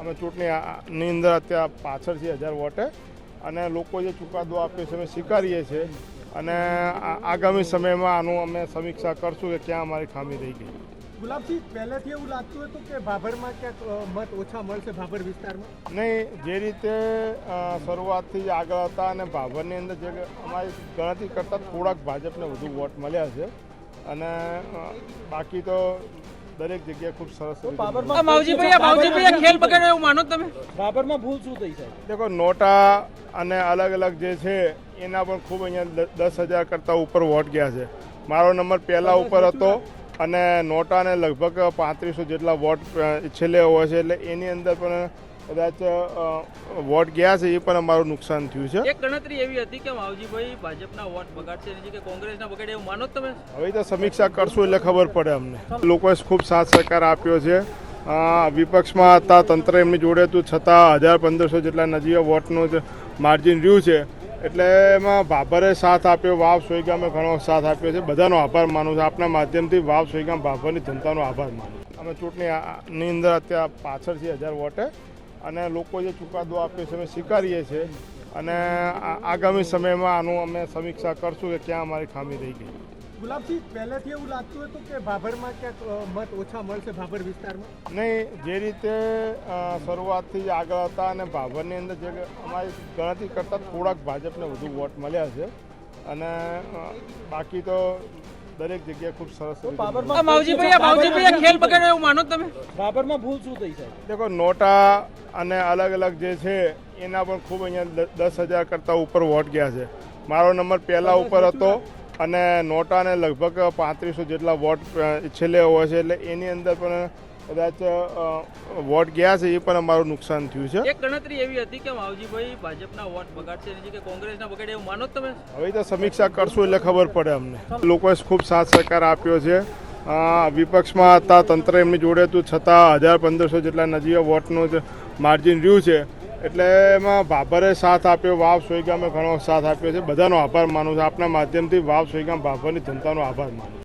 અમે ચૂંટણીની અંદર અત્યારે પાછળ છે 1000 વોટે અને લોકો જે ચુકાદો આપ્યો છે અમે સ્વીકારીએ છીએ અને આગામી સમયમાં આનું અમે સમીક્ષા કરશું કે ક્યાં અમારી ખામી રહી ગઈ. ગુલાબજી, પહેલેથી એવું લાગતું હતું કે ભાભરમાં ક્યાંક મત ઓછા મળશે ભાભર વિસ્તારમાં? નહીં, જે રીતે શરૂઆતથી જ આગળ હતા અને ભાભરની અંદર જે અમારી ગણતરી કરતાં થોડાક ભાજપને વધુ વોટ મળ્યા છે અને બાકી તો દરેક જગ્યાએ ખૂબ સરસ ખેલ બગાડ્યો એવું માનો તમે? ભાભરમાં ભૂલ શું થઈ સાહેબ? દેખો, નોટા અને અલગ અલગ જે છે એના પણ ખૂબ અહીંયા 10,000 કરતાં ઉપર વોટ ગયા છે. મારો નંબર પહેલાં ઉપર હતો અને નોટાને લગભગ 3500 જેટલા વોટ છેલ્લે હોય છે, એટલે એની અંદર પણ કદાચ વોટ ગયા છે, એ પણ અમારું નુકસાન થયું છે. એક ગણતરી એવી હતી કે માવજીભાઈ ભાજપના વોટ બગાડશે એની જગ્યાએ કોંગ્રેસના બગાડે એવું માનો તમે? હવે તો સમીક્ષા કરશું એટલે ખબર પડે અમને. લોકોએ ખૂબ સાથ સહકાર આપ્યો છે. વિપક્ષમાં હતા, તંત્ર એમની જોડે હતું, છતાં 1000-1500 જેટલા નજીવા વોટનું જ માર્જિન રહ્યું છે. એટલે એમાં ભાભરે સાથ આપ્યો, વાવ સોયગામે ઘણો સાથ આપ્યો છે. બધાનો આભાર માનું છું. આપના માધ્યમથી વાવ સોયગામ ભાભરની જનતાનો આભાર માનું. અમે ચૂંટણીની અંદર અત્યારે પાછળ છે 1000 વોટે અને લોકો જે ચુકાદો આપ્યો છે અમે સ્વીકારીએ છીએ અને આગામી સમયમાં આનું અમે સમીક્ષા કરશું કે ક્યાં અમારી ખામી રહી ગઈ. ગુલાબજી, પહેલેથી એવું લાગતું હતું કે ભાભરમાં ક્યાંક મત ઓછા મળશે ભાભર વિસ્તારમાં? નહીં, જે રીતે શરૂઆતથી જ આગળ હતા અને ભાભરની અંદર જે અમારી ગણતરી કરતાં થોડાક ભાજપને વધુ વોટ મળ્યા છે અને બાકી તો દરેક જગ્યાએ ખૂબ સરસ માવજીભાઈ ખેલ બગાડ્યો એવું માનો તમે? ભાભરમાં ભૂલ શું થઈ સાહેબ? દેખો, નોટા અને અલગ અલગ જે છે એના પણ ખૂબ અહીંયા 10,000 કરતાં ઉપર વોટ ગયા છે. મારો નંબર પહેલાં ઉપર હતો અને નોટાને લગભગ 3500 જેટલા વોટ છેલ્લે હોય છે, એટલે એની અંદર પણ કદાચ વોટ ગયા છે, એ પણ અમારું નુકસાન થયું છે. એક ગણતરી એવી હતી કે માવજીભાઈ ભાજપના વોટ બગાડશે એની જગ્યાએ કોંગ્રેસના બગાડે એવું માનો તમે? હવે તો સમીક્ષા કરશું એટલે ખબર પડે અમને. લોકોએ ખૂબ સાથ સહકાર આપ્યો છે. વિપક્ષમાં હતા, તંત્ર એમની જોડે હતું, છતાં 1000-1500 જેટલા નજીવા વોટનું જ માર્જિન રહ્યું છે. એટલે એમાં ભાભરે સાથ આપ્યો, વાવ સોયગામે ઘણો સાથ આપ્યો છે. બધાનો આભાર માનું છું. આપના માધ્યમથી વાવ સોયગામ ભાભરની જનતાનો આભાર માનું.